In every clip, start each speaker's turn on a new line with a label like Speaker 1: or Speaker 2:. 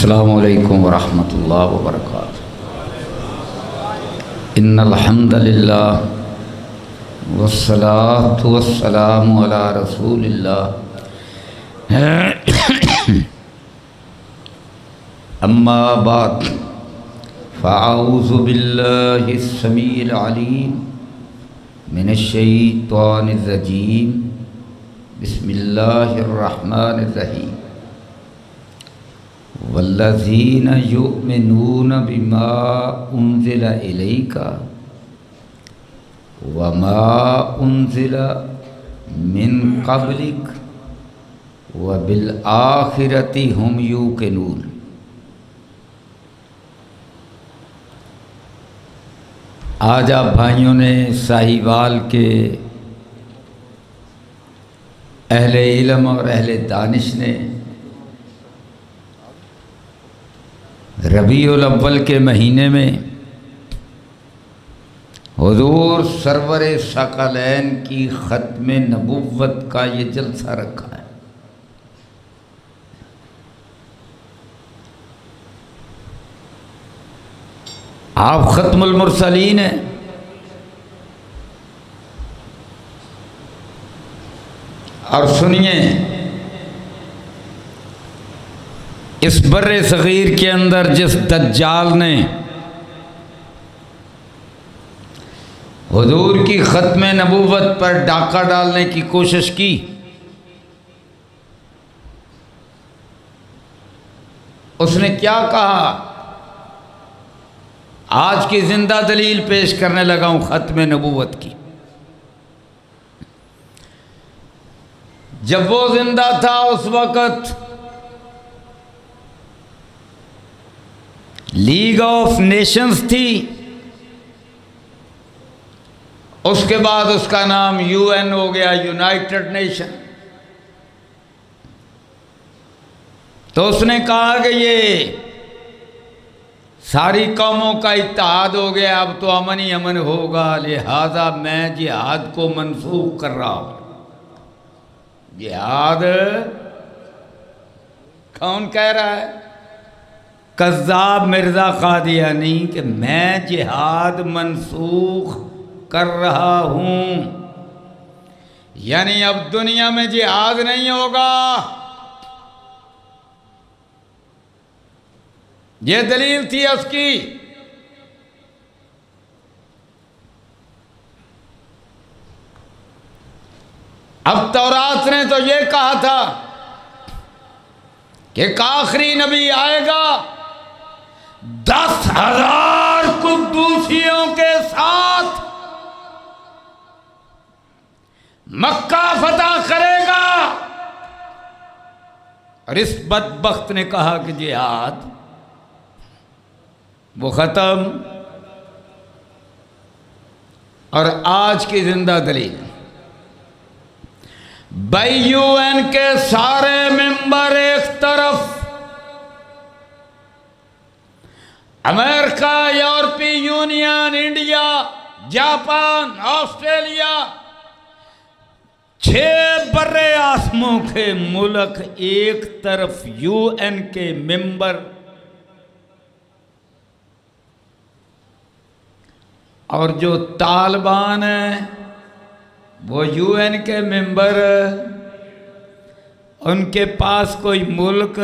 Speaker 1: अस्सलामु अलैकुम वरहमतुल्लाहि वबरकातुहू। इन्नल हम्दुलिल्लाह वस्सलातु वस्सलामु अला रसूलिल्लाह। अम्मा बाद फ़अऊज़ु बिल्लाहिस समीइल अलीम मिनश शैतानिर रजीम। बिस्मिल्लाहिर रहमानिर रहीम। वल्लज़ीना युमिनूना बिमा उन्ज़िला इलैका वमा उन्ज़िला मिन क़ब्लिक व बिल आखिरति हुम यूक़िनून। आज आप भाइयों ने साहिवाल के अहले इल्म और अहले दानिश ने रबीउल अव्वल के महीने में हुज़ूर सरवर सकलैन की ख़त्म नबुव्वत का ये जलसा रखा है। आप ख़त्मुल मुरसलीन हैं। और सुनिए, इस बर्रे सग़ीर के अंदर जिस दज्जाल ने हुजूर की ख़त्म नबूवत पर डाका डालने की कोशिश की, उसने क्या कहा? आज की जिंदा दलील पेश करने लगा हूं ख़त्म नबूवत की। जब वो जिंदा था उस वक़्त लीग ऑफ नेशंस थी, उसके बाद उसका नाम यूएन हो गया, यूनाइटेड नेशन। तो उसने कहा कि ये सारी कौमों का इत्तेहाद हो गया, अब तो अमन ही अमन होगा, लिहाजा मैं जिहाद को मनसूख कर रहा हूं। जिहाद कौन कह रहा है? कज़्ज़ाब मिर्ज़ा क़ादियानी कि मैं जिहाद मनसूख कर रहा हूं, यानी अब दुनिया में जिहाद नहीं होगा। ये दलील थी उसकी। अब तौरात ने तो ये कहा था कि एक आखिरी नबी आएगा 10,000 कुद्दूसियों के साथ मक्का फतह करेगा। और इस बदबख्त ने कहा कि जिहाद वो खत्म। और आज की जिंदा दलील, भाई यूएन के सारे मेंबर एक तरफ, अमेरिका, यूरोपीय यूनियन, इंडिया, जापान, ऑस्ट्रेलिया, 6 बर्रे आसमों के मुल्क एक तरफ यूएन के मेंबर, और जो तालिबान है वो यूएन के मेंबर, उनके पास कोई मुल्क,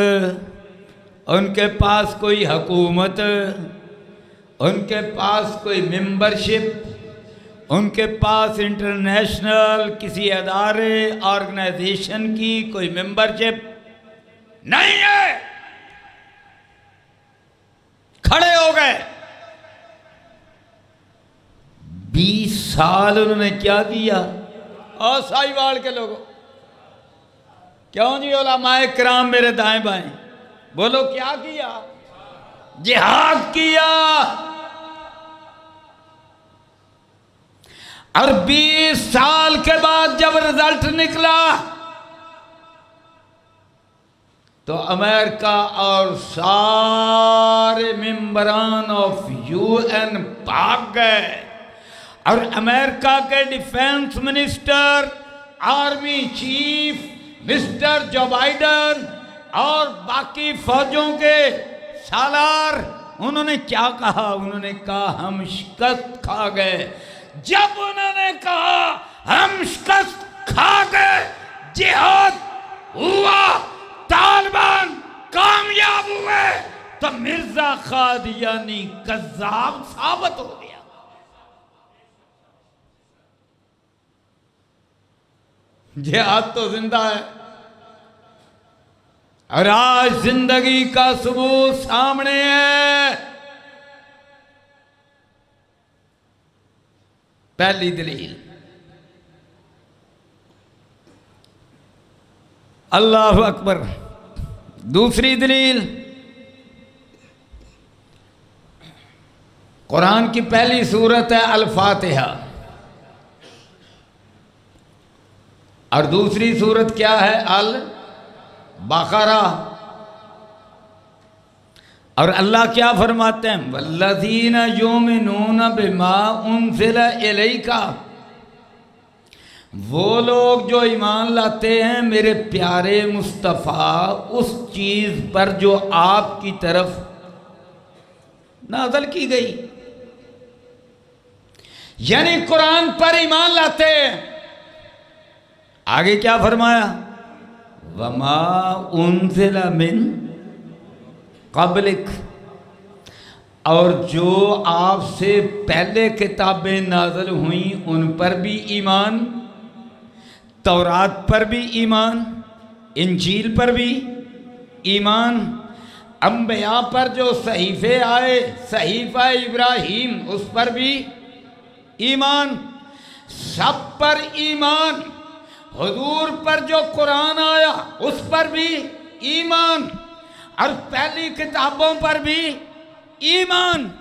Speaker 1: उनके पास कोई हुकूमत, उनके पास कोई मेंबरशिप, उनके पास इंटरनेशनल किसी अदारे ऑर्गेनाइजेशन की कोई मेंबरशिप नहीं है। खड़े हो गए। 20 साल उन्होंने क्या किया? और साहिवाल के लोगों, क्यों जी उलमाए किराम मेरे दाएं बाएं, बोलो क्या किया? जिहाद किया। और 20 साल के बाद जब रिजल्ट निकला तो अमेरिका और सारे मेंबरान ऑफ यूएन भाग गए। और अमेरिका के defence minister, army chief mister Joe Biden और बाकी फौजों के सालार, उन्होंने क्या कहा? उन्होंने कहा हम शिकस्त खा गए। जब उन्होंने कहा हम शिकस्त खा गए, जिहाद हुआ, तालिबान कामयाब हुए, तो मिर्जा कादियानी कज़्ज़ाब साबित हो गया। जिहाद तो जिंदा है और आज जिंदगी का सबूत सामने है। पहली दलील, अल्लाहु अकबर। दूसरी दलील, कुरान की पहली सूरत है अल फातिहा, और दूसरी सूरत क्या है? अल बकरा। और अल्लाह क्या फरमाते हैं? वल्लज़ीना युमिनूना बिमा उनज़िला इलैका, वो लोग जो ईमान लाते हैं मेरे प्यारे मुस्तफ़ा उस चीज़ पर जो आपकी तरफ नाज़िल की गई, यानी कुरान पर ईमान लाते हैं। आगे क्या फरमाया? वमा उनज़िला मिन क़ब्लिक, और जो आपसे पहले किताबें नाज़िल हुई उन पर भी ईमान, तौरात पर भी ईमान, इंजील पर भी ईमान, अंबिया पर जो सहीफ़े आए, सहीफ़ा इब्राहीम उस पर भी ईमान, सब पर ईमान, हुजूर पर जो कुरान आया उस पर भी ईमान, और पहली किताबों पर भी ईमान।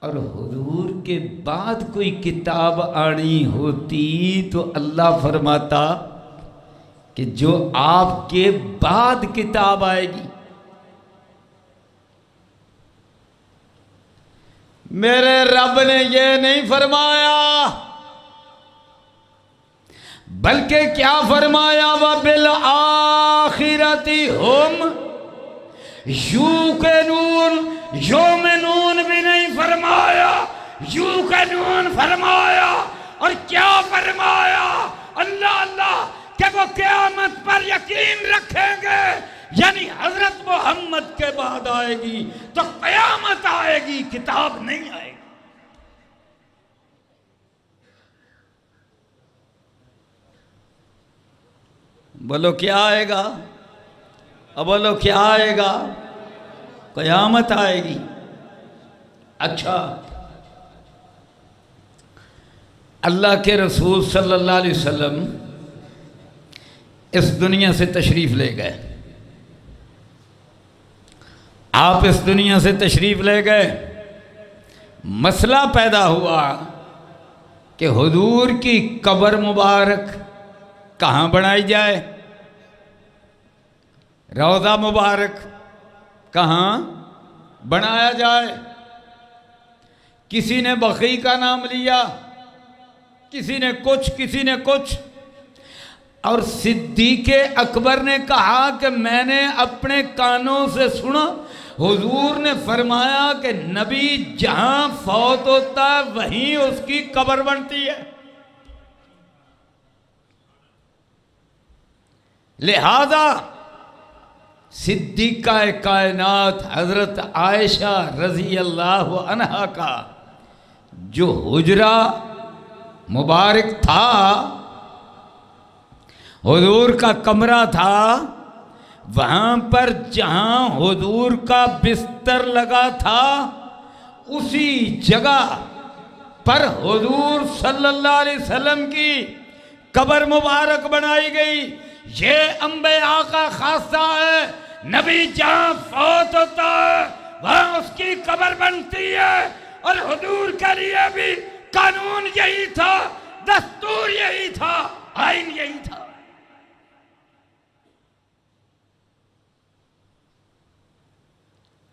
Speaker 1: और हुजूर के बाद कोई किताब आनी होती तो अल्लाह फरमाता कि जो आपके बाद किताब आएगी, मेरे रब ने ये नहीं फरमाया, बल्कि क्या फरमाया? व बिल आखिरती हुम यूक़िनून, युमिनून भी नहीं फरमाया, यूक़िनून फरमाया। और क्या फरमाया? अल्लाह अल्लाह कि वो क़यामत पर यकीन रखेंगे, यानी हजरत मोहम्मद के बाद आएगी तो क़यामत आएगी, किताब नहीं आएगी। बोलो क्या आएगा? अब बोलो क्या आएगा? क़यामत आएगी। अच्छा, अल्लाह के रसूल सल्लल्लाहु अलैहि वसल्लम इस दुनिया से तशरीफ़ ले गए। आप इस दुनिया से तशरीफ़ ले गए, मसला पैदा हुआ कि हुजूर की कब्र मुबारक कहाँ बनाई जाए, रौज़ा मुबारक कहाँ बनाया जाए। किसी ने बक़ी का नाम लिया, किसी ने कुछ, किसी ने कुछ। और सिद्दीक़े अकबर ने कहा कि मैंने अपने कानों से सुना, हुजूर ने फरमाया कि नबी जहां फौत होता है वहीं उसकी कब्र बनती है। लिहाजा सिद्दीक़ा कायनात हजरत आयशा रज़ी अल्लाह अन्हा का जो हुजरा मुबारक था, हुजूर का कमरा था, वहाँ पर जहाँ हुजूर का बिस्तर लगा था उसी जगह पर हुजूर सल्लल्लाहु अलैहि वसल्लम की कब्र मुबारक बनाई गई। ये अंबिया का खासा है, नबी जहाँ फौत होता है वहाँ उसकी कब्र बनती है। और हुजूर के लिए भी कानून यही था, दस्तूर यही था, आइन यही था।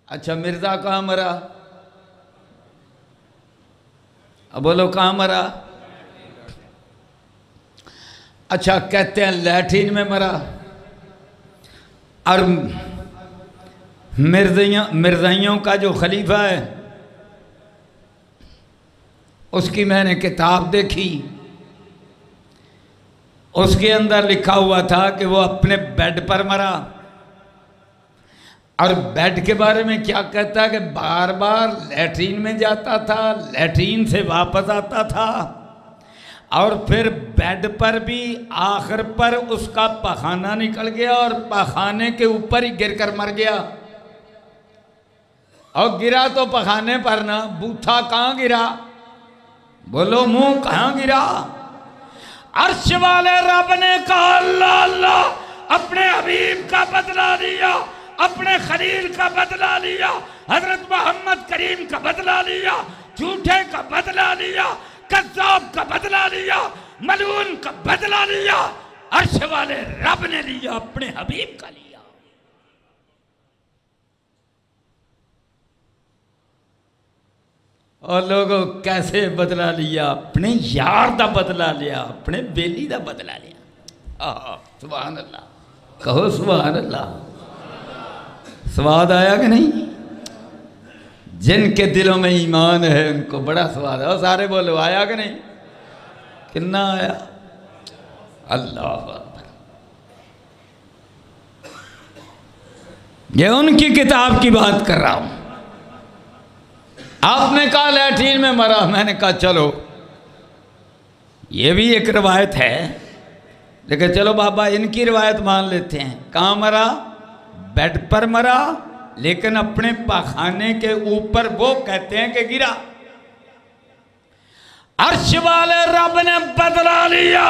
Speaker 1: अच्छा, मिर्जा कहाँ मरा? अब बोलो कहाँ मरा? अच्छा, कहते हैं लैट्रिन में मरा। और मिर्ज़ाइयों का जो खलीफा है उसकी मैंने किताब देखी, उसके अंदर लिखा हुआ था कि वो अपने बेड पर मरा। और बेड के बारे में क्या कहता है कि बार बार लैट्रीन में जाता था, लैट्रीन से वापस आता था, और फिर बेड पर भी आखिर पर उसका पखाना निकल गया और पखाने के ऊपर ही गिरकर मर गया। और गिरा तो पखाने पर ना, बूथा कहाँ गिरा? बोलो मुंह कहाँ गिरा? अर्श वाले रब ने कहा अल्लाह अल्लाह, अपने हबीब का बदला लिया, अपने खलील का बदला लिया, हजरत मोहम्मद करीम का बदला लिया, झूठे का बदला लिया, कज़्ज़ाब का बदला लिया, मलून का बदला लिया। अर्श वाले रब ने लिया, अपने हबीब का लिया। और लोगों कैसे बदला लिया? अपने यार दा बदला लिया, अपने बेली दा बदला लिया। सुभान अल्लाह, कहो सुभान अल्लाह। स्वाद आया कि नहीं? जिनके दिलों में ईमान है उनको बड़ा स्वाद है। और सारे बोलो आया कि नहीं? कितना आया? अल्लाह अकबर। ये उनकी किताब की बात कर रहा हूं। आपने कहा लैट्रीन में मरा, मैंने कहा चलो ये भी एक रिवायत है, लेकिन चलो बाबा इनकी रिवायत मान लेते हैं। कहाँ मरा? बेड पर मरा, लेकिन अपने पखाने के ऊपर वो कहते हैं कि गिरा। अर्श वाले रब ने बदला लिया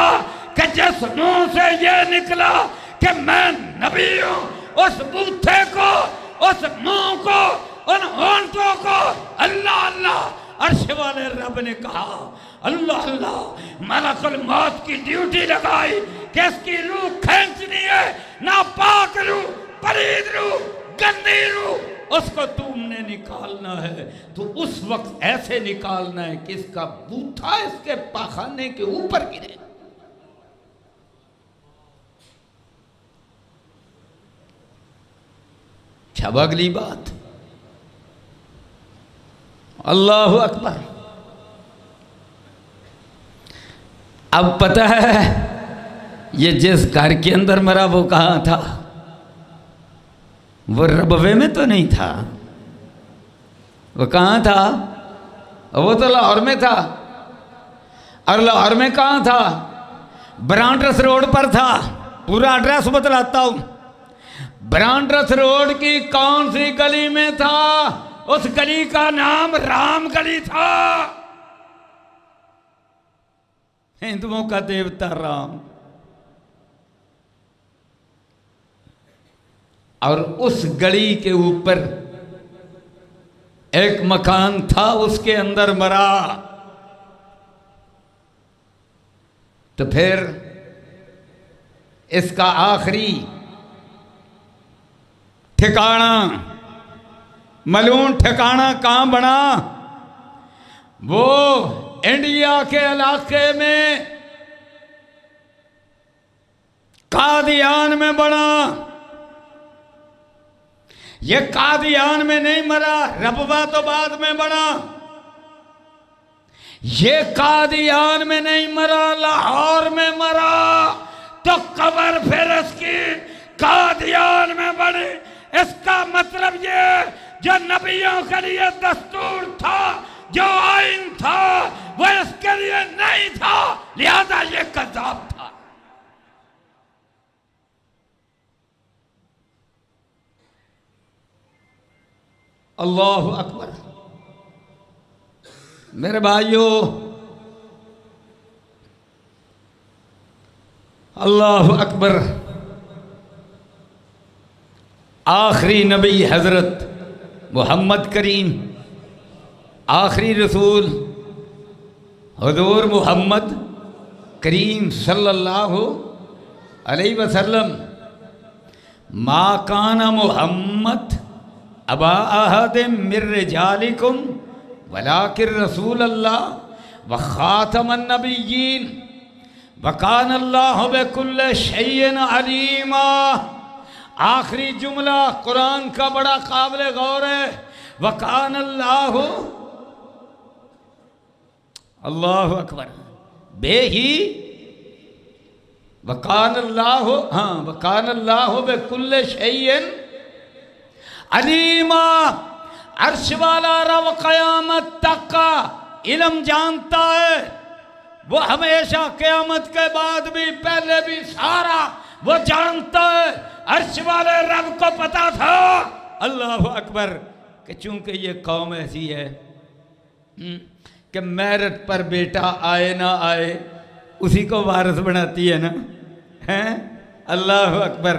Speaker 1: कि जिस मुंह से ये निकला कि मैं नबी हूं, उस बूथे को, उस मुंह को, उन होंठों को अल्लाह अल्लाह। अर्श वाले रब ने कहा अल्लाह अल्लाह, मलकुल मौत की ड्यूटी लगाई कि इसकी रूह खींचनी है, नापाक रूह, पलीद रूह, गंदी रूह, उसको तुमने निकालना है तो उस वक्त ऐसे निकालना है कि इसका बूथा इसके पाखाने के ऊपर गिरे। अब अगली बात, अल्लाहु अकबर। अब पता है ये जिस घर के अंदर मरा वो कहाँ था? वो रबवे में तो नहीं था। वो कहाँ था? वो तो लाहौर में था। और लाहौर में कहाँ था? ब्रांड्रस रोड पर था। पूरा एड्रेस बतलाता हूँ। ब्रांड्रस रोड की कौन सी गली में था? उस गली का नाम राम गली था। हिंदुओं का देवता राम। और उस गली के ऊपर एक मकान था, उसके अंदर मरा। तो फिर इसका आखिरी ठिकाना, मलून ठिकाना कहां बना? वो इंडिया के इलाके में कादियान में बना। ये कादियान में नहीं मरा, रबवा तो बाद में बना। ये कादियान में नहीं मरा, लाहौर में मरा। तो कब्र फिर इसकी कादियान में बनी। इसका मतलब ये जो नबियों के लिए दस्तूर था, जो आइन था, वो इसके लिए नहीं था, लिहाजा ये कज़्ज़ाब था। अल्लाहु अकबर। मेरे भाइयों, अल्लाहु अकबर। आखिरी नबी हजरत मोहम्मद करीम, आखिरी रसूल हुजूर मोहम्मद करीम सल्लल्लाहु अलैहि वसल्लम। मा काना मोहम्मद अबा अहदिम मिर रिजालिकुम वलाकिर रसूल अल्लाह व खातमन नबिय्यीन व कान अल्लाहु बिकुल्लि शैइन अलीमा। आखिरी जुमला कुरान का बड़ा काबिल गौर है। वकान अल्लाह, अल्लाह अकबर, बेही वकान अल्लाह, हाँ वकान अल्लाह बेकुल्ले शैइन अलीमा। अर्श वाला रब क़यामत तक का इल्म जानता है, वो हमेशा क़यामत के बाद भी पहले भी सारा वो जानता है। अर्श वाले रब को पता था, अल्लाह अकबर, कि चूंकि ये कौम ऐसी है कि मेरिट पर बेटा आए ना आए उसी को वारिस बनाती है ना, हैं? अल्लाह अकबर,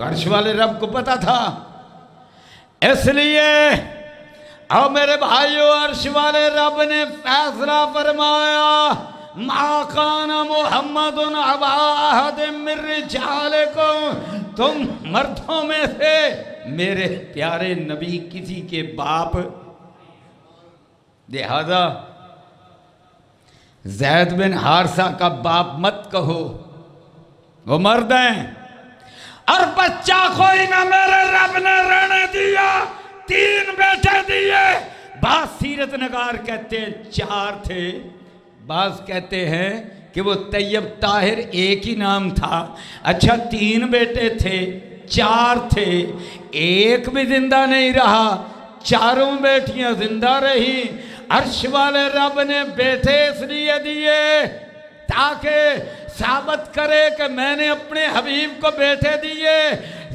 Speaker 1: अर्श वाले रब को पता था। इसलिए आओ मेरे भाइयों, अर्श वाले रब ने फैसला फरमाया, मा काना मुहम्मदुन अबा अहदिम मिन रिजालिकुम, तुम मर्दों में से मेरे प्यारे नबी किसी के बाप, लिहाजा ज़ैद बिन हारसा का बाप मत कहो, वो मर्द हैं। और बच्चा कोई ना मेरे रब ने रहने दिया, 3 बेटे दिए। बास सीरत नगार कहते हैं 4 थे, बास कहते हैं कि वो तैयब ताहिर एक ही नाम था। अच्छा 3 बेटे थे, 4 थे, एक भी जिंदा नहीं रहा, चारों बेटियां जिंदा रही। अर्श वाले रब ने बेटे इसलिए दिए ताकि साबित करे कि मैंने अपने हबीब को बेटे दिए।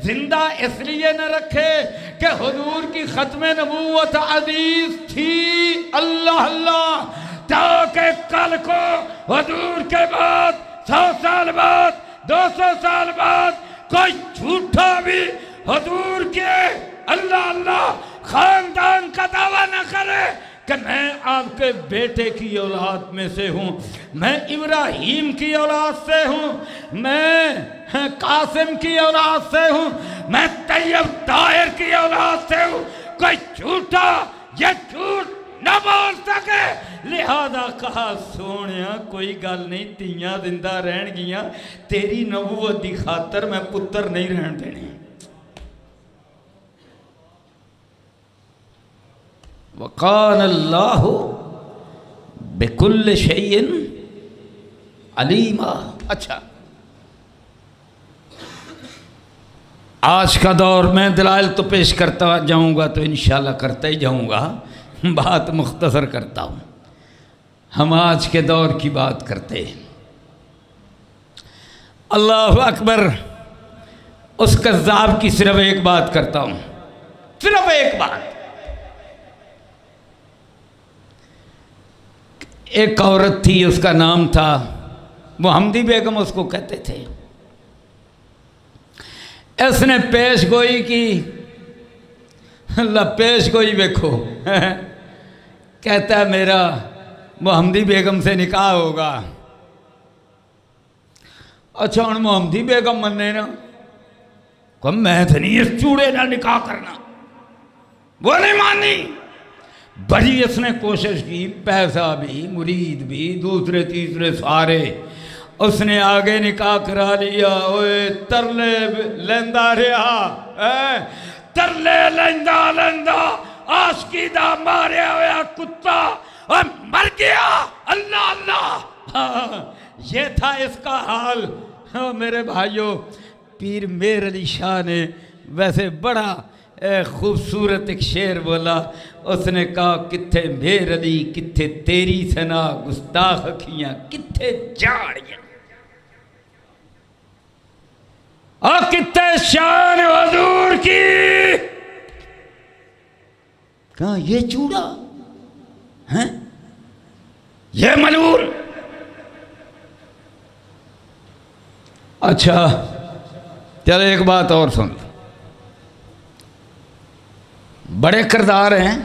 Speaker 1: जिंदा इसलिए न रखे कि हुजूर की खत्म नबूवत अजीज थी, अल्लाह अल्लाह, ताकि कल को हुजूर के बाद 100 साल बाद 200 साल बाद कोई झूठा भी हुजूर के अल्लाह अल्लाह खानदान का दावा न करे कि मैं आपके बेटे की औलाद में से हूँ, मैं इब्राहीम की औलाद से हूँ, मैं कासिम की औलाद से हूँ, मैं तैयब ताहिर की औलाद से हूँ। कोई झूठा ये झूठ न बोल सके। लिहाजा कहा सोनिया कोई गल नहीं, तियां जिंदा रहन गियां, तेरी नबूवत की खातर मैं पुत्र नहीं रहन देने। वकान अल्लाहु बिकुल्ल शैइन अलीमा। अच्छा, आज का दौर में दलाइल तो पेश करता जाऊंगा, तो इंशाल्लाह करता ही जाऊंगा, बात मुख्तसर करता हूँ। हम आज के दौर की बात करते हैं। अल्लाह अकबर, उस कज़्ज़ाब की सिर्फ एक बात करता हूँ, सिर्फ एक बात। एक औरत थी, उसका नाम था मुहम्मदी बेगम, उसको कहते थे। इसने पेश गोई की, पेश गोई देखो कहता है मेरा मुहम्मदी बेगम से निकाह होगा। अच्छा हूँ मुहम्मदी बेगम मन्ने ना, कम मैं तो नहीं इस चूड़े ना निकाह करना, वो नहीं मानी। बड़ी इसने कोशिश की, पैसा भी, मुरीद भी, दूसरे तीसरे सारे, उसने आगे निकाह करा लिया। ओए तरले लेंदा रहा, तरले लेंदा लेंदा आशिकी दा मारिया हुआ कुत्ता और मर गया। अल्लाह अल्लाह, हाँ, ये था इसका हाल। हाँ मेरे भाइयों, पीर मेर अली शाह ने वैसे बड़ा खूबसूरत एक शेर बोला। उसने कहा कित्थे मेर अली, कित्थे तेरी सना, गुस्ताख अखियां कित्थे जाड़ियां, और कित्थे शान हुजूर की। कहा ये चूड़ा है, ये मलून। अच्छा चलो एक बात और सुन, बड़े किरदार हैं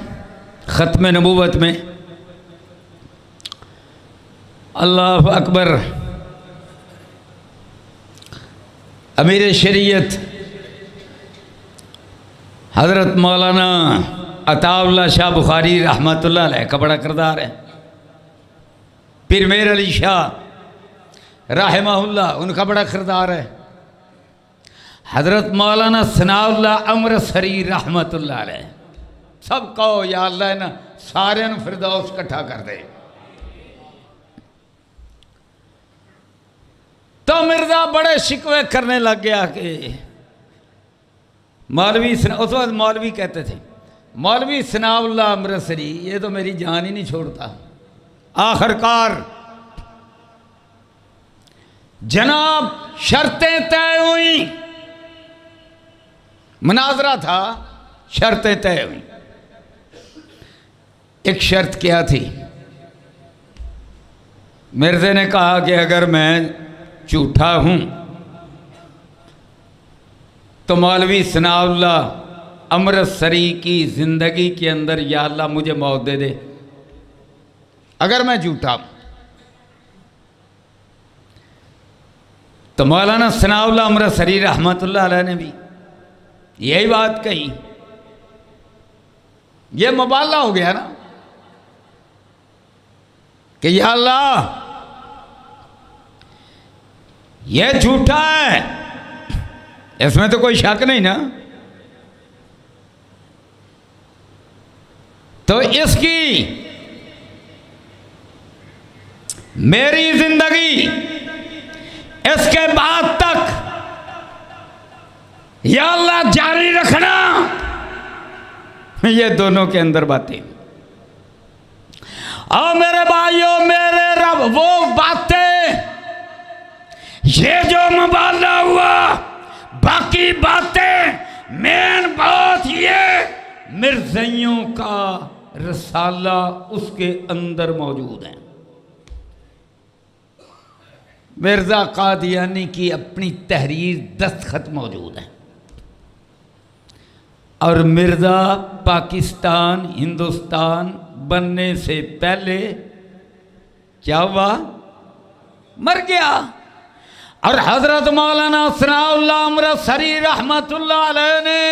Speaker 1: ख़त्म नबूवत में। अल्लाह अकबर, अमीर शरीयत हज़रत मौलाना अताउल्लाह शाह बुखारी रहमतुल्लाह अलैह का बड़ा किरदार है। पीर मेर अली शाह रहमहुल्लाह, उनका बड़ा किरदार है। हजरत मौलाना सनाउल्लाह अमृतसरी रहमतुल्लाह अलैह सब कहो या अल्लाह ना सारे फिरदौस इकट्ठा कर दे। तो मिर्जा बड़े शिकवे करने लग गया कि मौलवी उस वक्त मौलवी कहते थे मौलवी सनाउल्लाह अमृतसरी ये तो मेरी जान ही नहीं छोड़ता। आखिरकार जनाब शर्तें तय हुई, मुनाजरा था, शर्तें तय हुई। एक शर्त क्या थी? मिर्जे ने कहा कि अगर मैं झूठा हूं तो मौलवी सनाउल्लाह अमृतसरी की जिंदगी के अंदर या अल्लाह मुझे मौत दे दे अगर मैं झूठा हूं। तो मौलाना सनाउल्लाह अमृतसरी रहमतुल्लाह अलैह ने भी यही बात कही। ये मुबाला हो गया ना कि या अल्लाह ये झूठा है, इसमें तो कोई शक नहीं ना, तो इसकी मेरी जिंदगी इसके बाद तक या अल्लाह जारी रखना। ये दोनों के अंदर बातें। और मेरे भाइयों मेरे रब वो बातें, ये जो मुबाला हुआ, बाकी बातें मेन बात ये मिर्ज़इयों का रसाला उसके अंदर मौजूद है। मिर्ज़ा कादियानी की अपनी तहरीर दस्तखत मौजूद है। और मिर्ज़ा पाकिस्तान हिंदुस्तान बनने से पहले क्या हुआ? मर गया। और हजरत मौलाना सनाउल्लाह अमृतसरी रहमतुल्लाह अलैह ने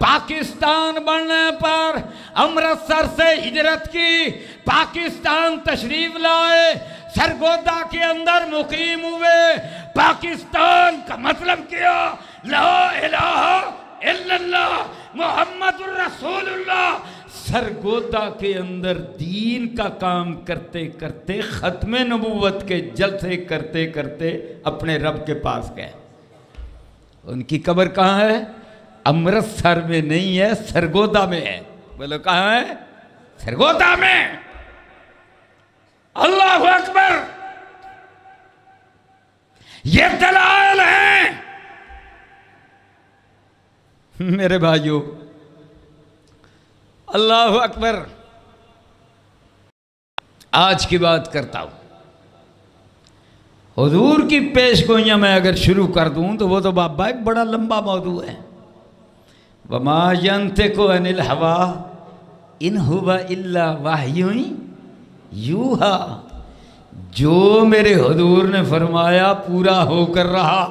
Speaker 1: पाकिस्तान बनने पर अमृतसर से हिजरत की, पाकिस्तान तशरीफ लाए, सरगोदा के अंदर मुकीम हुए। पाकिस्तान का मतलब क्या? ला इलाहा इल्लल्लाह मुहम्मदुर रसूलुल्लाह। सरगोदा के अंदर दीन का काम करते करते खत्मे नबूवत के जलसे करते करते अपने रब के पास गए। उनकी कब्र कहाँ है? अमृतसर में नहीं है, सरगोदा में है। बोलो कहाँ है? सरगोदा में। अल्लाहु अकबर। ये दलाल हैं मेरे भाइयों। अल्लाहु अकबर। आज की बात करता हूं। हुजूर की पेशगोइयां मैं अगर शुरू कर दूं तो वो तो बाबा एक बड़ा लंबा मौजू है। वमा यंतिकु अनिल हवा इन हुवा इल्ला वाह्युन यूहा। जो मेरे हुजूर ने फरमाया पूरा होकर रहा।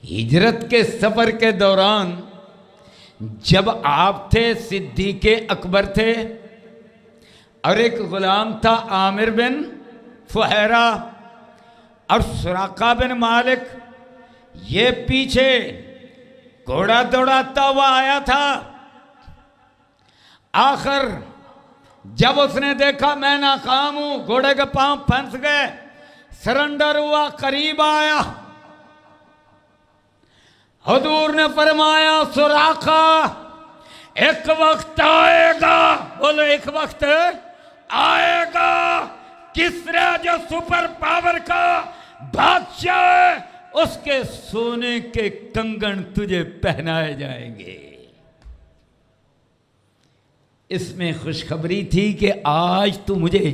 Speaker 1: हिजरत के सफर के दौरान जब आप थे, सिद्दीक़े अकबर थे और एक गुलाम था आमिर बिन फुहैरा और सुराका बिन मालिक, ये पीछे घोड़ा दौड़ाता हुआ आया था। आखिर जब उसने देखा मैं नाकाम हूं, घोड़े के पांव फंस गए, सरेंडर हुआ, करीब आया। हुजूर ने फरमाया सुराखा एक वक्त आएगा, बोलो एक वक्त आएगा, किसरा जो सुपर पावर का बादशाह है उसके सोने के कंगन तुझे पहनाए जाएंगे। इसमें खुशखबरी थी कि आज तू मुझे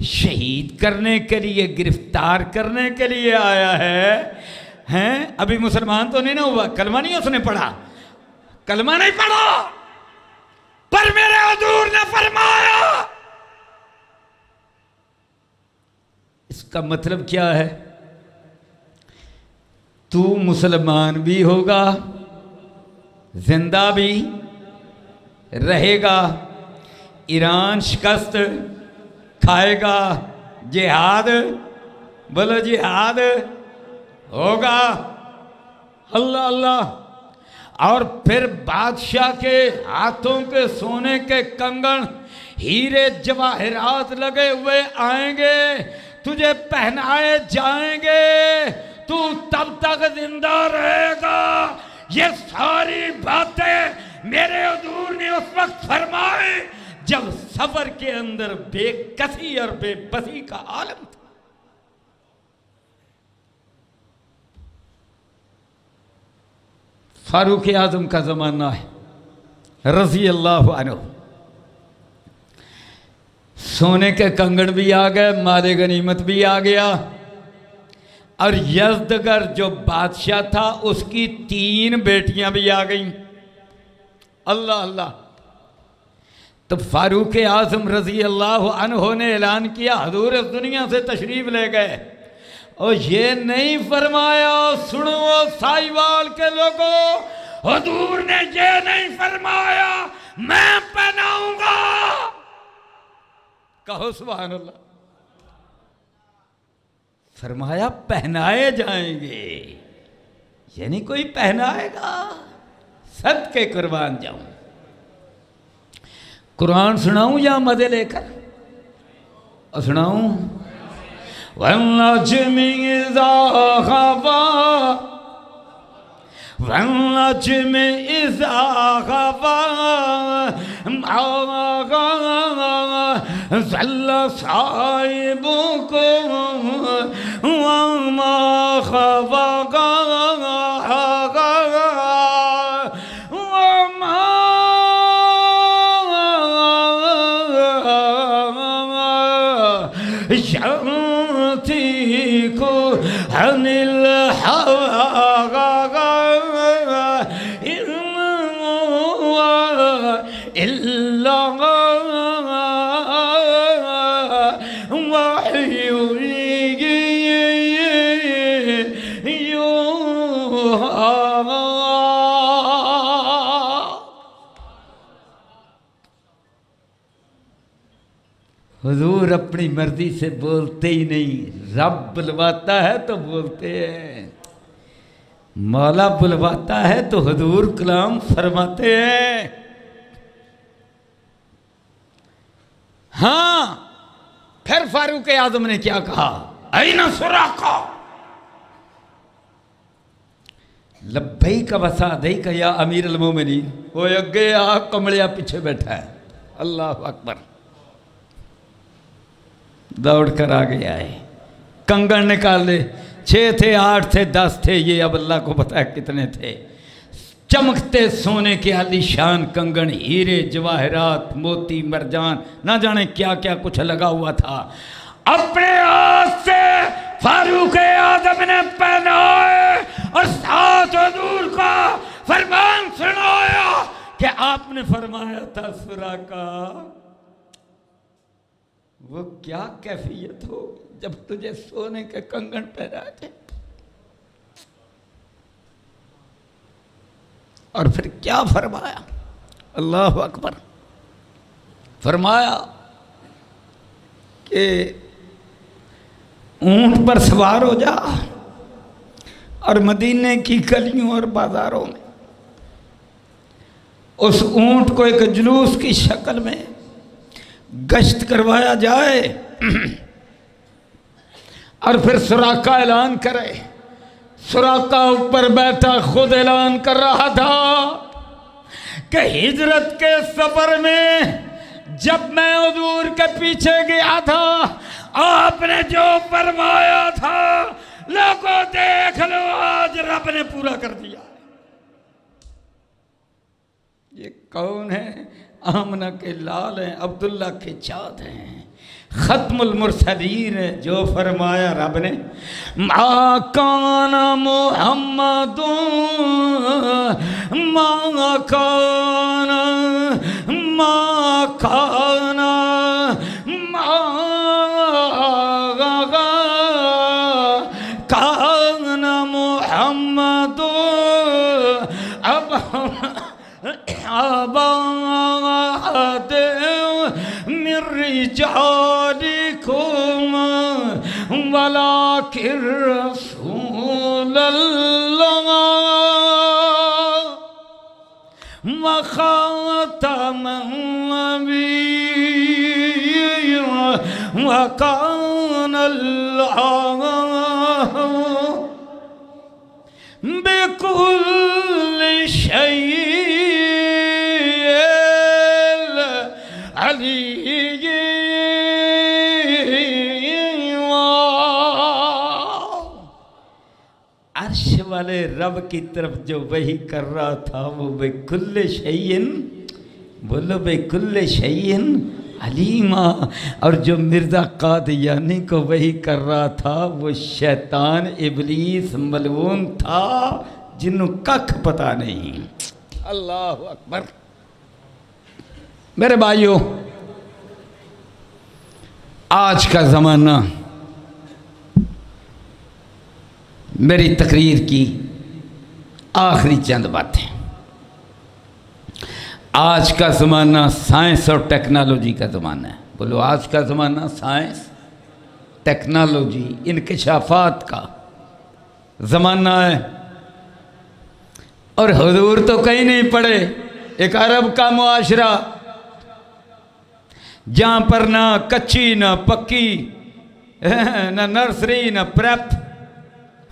Speaker 1: शहीद करने के लिए, गिरफ्तार करने के लिए आया है। हैं? अभी मुसलमान तो नहीं ना हुआ, कलमा नहीं उसने पढ़ा, कलमा नहीं पढ़ा, पर मेरे हुजूर ने फरमाया। इसका मतलब क्या है? तू मुसलमान भी होगा, जिंदा भी रहेगा, ईरान शिकस्त खाएगा, जिहाद, बोलो जिहाद होगा। अल्लाह अल्लाह। और फिर बादशाह के हाथों के सोने के कंगन, हीरे जवाहरात लगे हुए आएंगे, तुझे पहनाए जाएंगे, तू तब तक जिंदा रहेगा। ये सारी बातें मेरे हुजूर ने उस वक्त फरमाई जब सफर के अंदर बेकसी और बेबसी का आलम था। फारूक आजम का जमाना है, रज़ी अल्लाह अन्हु। सोने के कंगन भी आ गए, माले गनीमत भी आ गया, और यज़दगर जो बादशाह था उसकी 3 बेटियां भी आ गईं। अल्लाह अल्लाह। तो फारूक आज़म रज़ी अल्लाह अन्हु ने ऐलान किया, हुज़ूर इस दुनिया से तशरीफ ले गए, और ये नहीं फरमाया, सुनो साहिवाल के लोगों, हुज़ूर ने ये नहीं फरमाया मैं पहनाऊंगा। कहो सुभान अल्लाह। फरमाया पहनाए जाएंगे, यानी कोई पहनाएगा। सदके कुर्बान जाऊं। कुरान सुनाऊं या मजे लेकर? और सुनाऊं। वन्नज्मि इज़ा हवा, वन्नज्मि इज़ा हवा, ज़ल्ला साहिबुकुम वमा खफ़ा, यंतिकु अनिल हवा इन हुवा इल्ला वह्यु यूहा। हुजूर अपनी मर्जी से बोलते ही नहीं, रब बुलवाता है तो बोलते हैं, मौला बुलवाता है तो हुजूर कलाम फरमाते हैं। हाँ, फिर फारूक आजम ने क्या कहा? ऐना सुराका, लब्बैक वसअदैक या अमीर अल मोमिनीन। वो अगे आ, कमलिया पीछे बैठा है। अल्लाह अकबर। दौड़ कर आ गया है, कंगन निकाले, 6 थे, 8 थे, 10 थे, ये अब अल्लाह को पता है कितने थे। चमकते सोने के आलीशान कंगन, हीरे जवाहरात, मोती मरजान, ना जाने क्या क्या कुछ लगा हुआ था। अपने हाथ से फारूक आजम ने पहनाए और साथ हुजूर का फरमान सुनाया कि आपने फरमाया था सुराका, वो क्या कैफियत हो जब तुझे सोने के कंगन पहनाए थे। और फिर क्या फरमाया? अल्लाह अकबर। फरमाया कि ऊंट पर सवार हो जा और मदीने की गलियों और बाजारों में उस ऊंट को एक जुलूस की शक्ल में गश्त करवाया जाए, और फिर सुराका ऐलान करे। सुराका ऊपर बैठा खुद ऐलान कर रहा था कि हिजरत के सफर में जब मैं हुजूर के पीछे गया था, आपने जो फरमाया था, लोगों देख लो, आज रब ने पूरा कर दिया। ये कौन है? आमना के लाल हैं, अब्दुल्ला के चाँद हैं, खत्मुल मुरसलीन है। जो फरमाया रब ने, मा काना मुहम्मदुन मा काना मुहम्मदुन अब आबाद मिर्रिजालिकुम वलाकिर रसूल रसूलल्लाह व खातमन नबीय्यीन व कानल्लाहु बिकुल्लि शैइन अलीम। अर्श वाले रब की तरफ जो वही कर रहा था वो बिकुल्लि शैइन, बोलो बिकुल्लि शैइन अलीमा। और जो मिर्ज़ा कादियानी को वही कर रहा था वो शैतान इबलीस मलऊन था जिन्हों कख पता नहीं। अल्लाह अकबर। मेरे भाइयों, आज का ज़माना, मेरी तकरीर की आखिरी चंद बातें। आज का ज़माना साइंस और टेक्नोलॉजी का ज़माना है। बोलो, आज का ज़माना साइंस, टेक्नोलॉजी, इंकशाफात का ज़माना है। और हुजूर तो कहीं नहीं पड़े। एक अरब का मुआशरा जहाँ पर ना कच्ची ना पक्की, ना नर्सरी ना प्रेप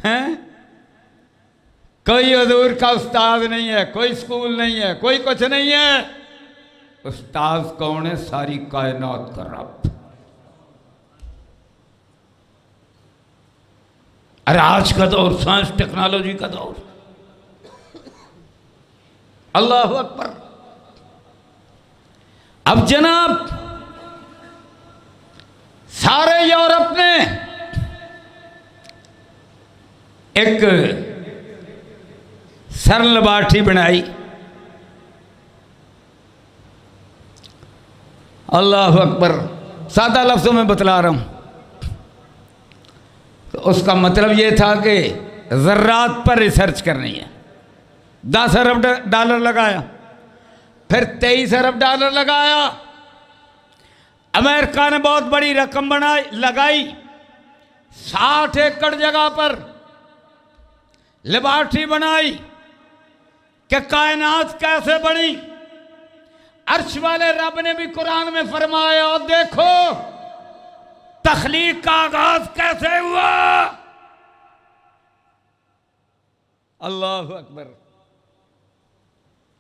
Speaker 1: हैं, कोई हुजूर का उस्ताद नहीं है, कोई स्कूल नहीं है, कोई कुछ नहीं है। उस्ताद कौन है? सारी कायनात का रब। अरे आज का दौर साइंस टेक्नोलॉजी का दौर। अल्लाह अकबर। अब जनाब सारे यूरोप ने एक सरल लैबोरेटरी बनाई। अल्लाह अकबर। सादा लफ्ज़ों में बतला रहा हूं। तो उसका मतलब ये था कि ज़र्रात पर रिसर्च करनी है। 10 अरब डॉलर लगाया, फिर 23 अरब डॉलर लगाया। अमेरिका ने बहुत बड़ी रकम लगाई। 60 एकड़ जगह पर लेबोरेटरी बनाई कि कायनात कैसे बनी। अर्श वाले रब ने भी कुरान में फरमाया, और देखो तख्लीक का आगाज कैसे हुआ। अल्लाह अकबर।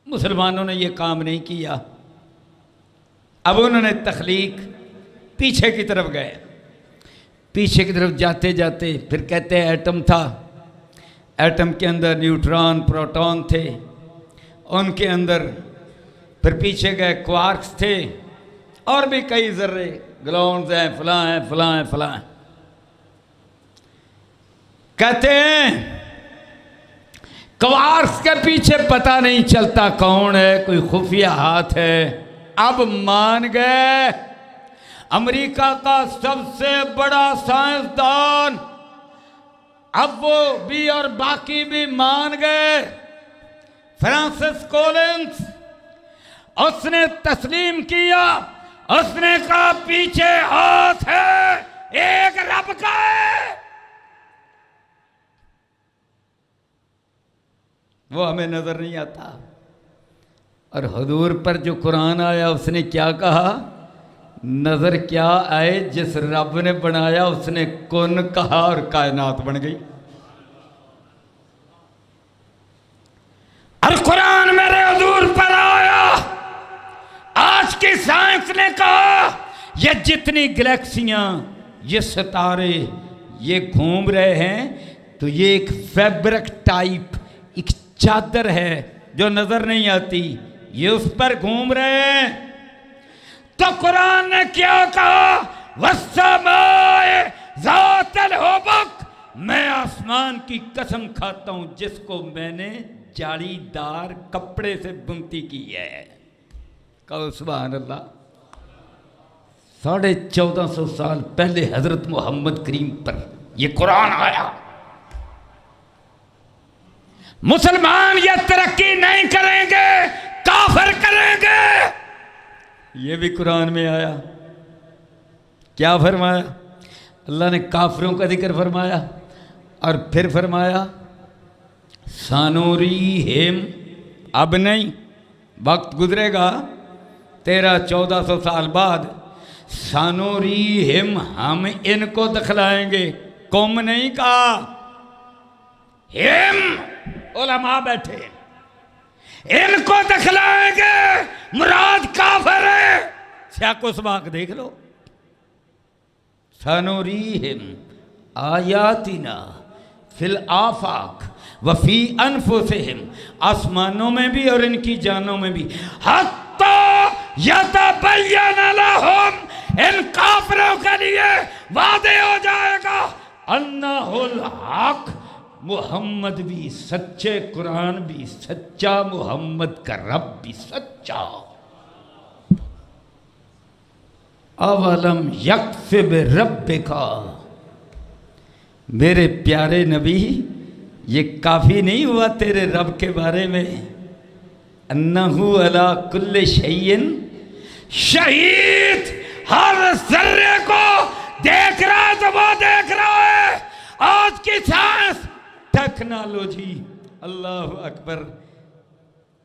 Speaker 1: मुसलमानों ने यह काम नहीं किया। अब उन्होंने तख्लीक पीछे की तरफ गए। पीछे की तरफ जाते जाते फिर कहते हैं एटम था, एटम के अंदर न्यूट्रॉन प्रोटॉन थे, उनके अंदर फिर पीछे गए क्वार्क्स थे, और भी कई जर्रे ग्लॉन्स हैं, फलां हैं, फलां हैं, फलां हैं। कहते हैं क्वार्क्स के पीछे पता नहीं चलता कौन है, कोई खुफिया हाथ है। अब मान गए अमेरिका का सबसे बड़ा साइंसदान, अब वो भी और बाकी भी मान गए। फ्रांसिस कोलिंस, उसने तस्लीम किया। उसने कहा पीछे हाथ है, एक रब का है, वो हमें नजर नहीं आता। और हुजूर पर जो कुरान आया उसने क्या कहा? नजर क्या आए, जिस रब ने बनाया उसने कुन कहा और कायनात बन गई। और कुरान मेरे हुजूर पर आया। आज की साइंस ने कहा ये जितनी गैलेक्सियां, ये सितारे ये घूम रहे हैं, तो ये एक फैब्रिक टाइप, एक चादर है जो नजर नहीं आती, ये उस पर घूम रहे हैं। तो कुरान ने क्या कहा? वस्समाए ज़ातिल हुबुक, मैं आसमान की कसम खाता हूं जिसको मैंने जालीदार कपड़े से बुनती की है। कहो सुभान अल्लाह। 1450 साल पहले हजरत मोहम्मद करीम पर यह कुरान आया। मुसलमान ये तरक्की नहीं करेंगे, काफिर करेंगे। ये भी कुरान में आया। क्या फरमाया? अल्लाह ने काफिरों का जिक्र फरमाया और फिर फरमाया सानूरी हेम, अब नहीं, वक्त गुजरेगा 1300-1400 साल बाद, सानूरी हिम, हम इनको दिखलाएंगे। कौम नहीं कहा, हिम उलमा बैठे, इनको दिखलाएंगे, मुराद काफिर है। शाकुसबाग देख लो, सानूरी हिम आयातिना फिल आफाक वफी अनफुसिहिम, आसमानों में भी और इनकी जानों में भी, हत्ता यतबय्यन लहुम, इन काफिरों के लिए वादे हो जाएगा, अन्नहुल हक, मोहम्मद भी सच्चे, कुरान भी सच्चा, मोहम्मद का रब भी सच्चा। अवलम यक्फि बिरब्बिका, मेरे प्यारे नबी, ये काफ़ी नहीं हुआ तेरे रब के बारे में, अन्नहु अला कुल्ले शैइन शहीद, हर जर्रे को देख रहा है तो वो देख रहा है। आज की साइंस टेक्नोलॉजी, अल्लाह अकबर,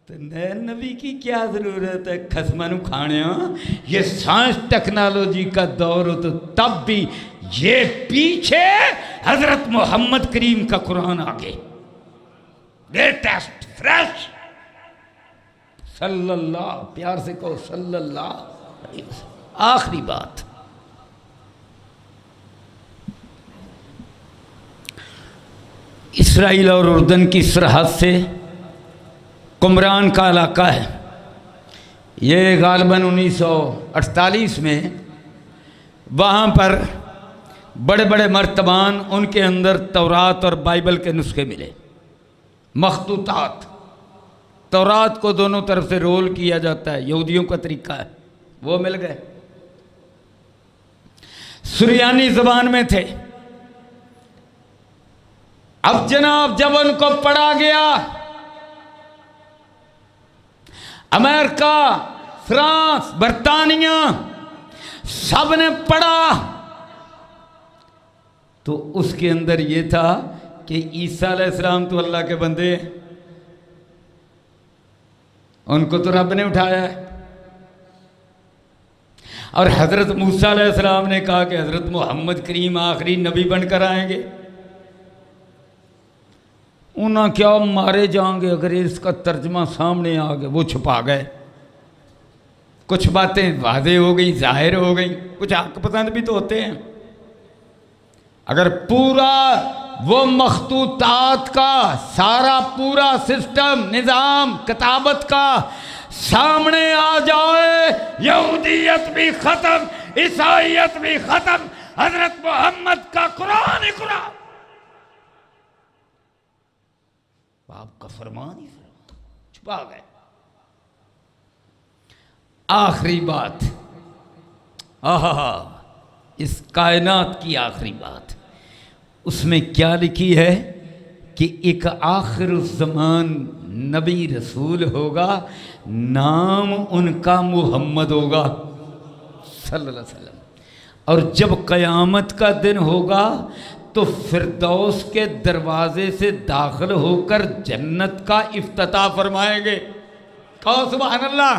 Speaker 1: तो नए नबी की क्या ज़रूरत है खसमनु खाने। ये साइंस टेक्नोलॉजी का दौर हो तो तब भी ये पीछे हजरत मोहम्मद करीम का कुरान आगे, लेटेस्ट फ्रेश, सल्लल्लाहु, प्यार से कहो सल्लल्लाहु अलैहि वसल्लम। आखिरी बात, इसराइल और उर्दन की सरहद से कुमरान का इलाका है। ये गालबन 1948 में वहाँ पर बड़े बड़े मर्तबान, उनके अंदर तौरात और बाइबल के नुस्खे मिले, मखतूतात। तौरात को दोनों तरफ से रोल किया जाता है, यहूदियों का तरीका है, वो मिल गए। सुरियानी ज़बान में थे। अब जनाब जब उनको पढ़ा गया, अमेरिका, फ्रांस, बरतानिया सब ने पढ़ा, तो उसके अंदर ये था कि ईसा अलैहिस्सलाम तो अल्लाह के बंदे, उनको तो रब ने उठाया है। और हज़रत मूसा अलैहिस्सलाम ने कहा कि हज़रत मोहम्मद करीम आखिरी नबी बनकर आएंगे। उन्हें क्या मारे जाएंगे अगर इसका तर्जमा सामने आ गया। वो छुपा गए, कुछ बातें वाज़े हो गई, जाहिर हो गई, कुछ हक पसंद भी तो होते हैं। अगर पूरा वो मखतूतात का सारा पूरा सिस्टम, निज़ाम, किताबत का सामने आ जाए, यहूदियत भी ख़त्म, ईसाईयत भी ख़त्म, हज़रत मोहम्मद का कुरान ही कुरान, आपका फरमान ही फरमान, छुपा गए। आखिरी बात, आहा, इस कायनात की आखिरी बात, उसमें क्या लिखी है कि एक आखिर ज़मान नबी रसूल होगा, नाम उनका मोहम्मद होगा सल्लल्लाहु अलैहि वसल्लम। और जब क़यामत का दिन होगा तो फिरदौस के दरवाजे से दाखिल होकर जन्नत का इफ्तिताह फरमाएंगे। कहो सुभान अल्लाह।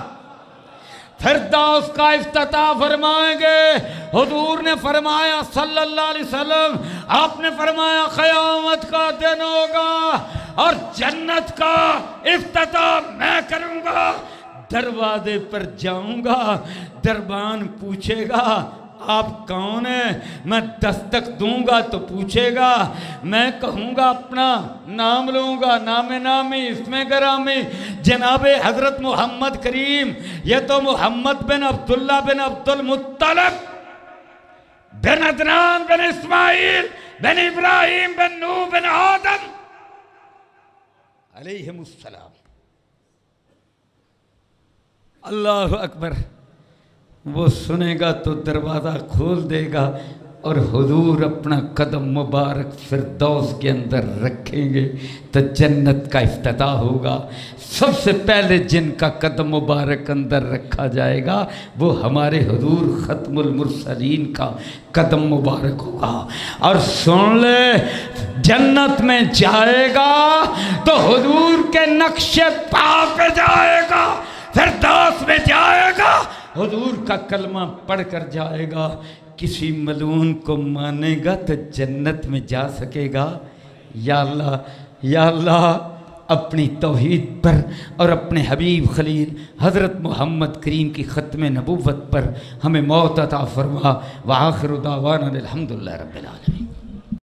Speaker 1: फिरदौस का इफ्तिताह फरमाएंगे। हुजूर ने फरमाया सल्लल्लाहु अलैहि वसल्लम, आपने फरमाया क़यामत का दिन होगा और जन्नत का इफ्तिताह मैं करूँगा। दरवाजे पर जाऊँगा, दरबान पूछेगा आप कौन है, मैं दस्तक दूंगा तो पूछेगा, मैं कहूँगा अपना नाम लूँगा, नामे नामी इसमें गरामी जनाबे हज़रत मोहम्मद करीम, ये तो मोहम्मद बिन अब्दुल्ला बिन अब्दुल मुत्तलब बिन अदनान बिन इस्माइल बिन इब्राहिम बिन नूह बिन आदम अलैहिमुस्सलाम। अल्लाह अकबर। वो सुनेगा तो दरवाज़ा खोल देगा, और हुजूर अपना कदम मुबारक फिरदौस के अंदर रखेंगे तो जन्नत का इफ्तिताह होगा। सबसे पहले जिनका कदम मुबारक अंदर रखा जाएगा वो हमारे हुजूर ख़त्मुल मुरसलीन का कदम मुबारक होगा। और सुन ले, जन्नत में जाएगा तो हुजूर के नक्शे पा पे जाएगा, फिरदौस में जाएगा हुजूर का कलमा पढ़ कर जाएगा। किसी मलून को मानेगा तो जन्नत में जा सकेगा। या अल्लाह, या अल्लाह, अपनी तौहीद पर और अपने हबीब खलील हज़रत मोहम्मद करीम की ख़त्म नबुव्वत पर हमें मौत अता फरमा। व आखिरु दावाना अल्हम्दुलिल्लाहि रब्बिल आलमीन।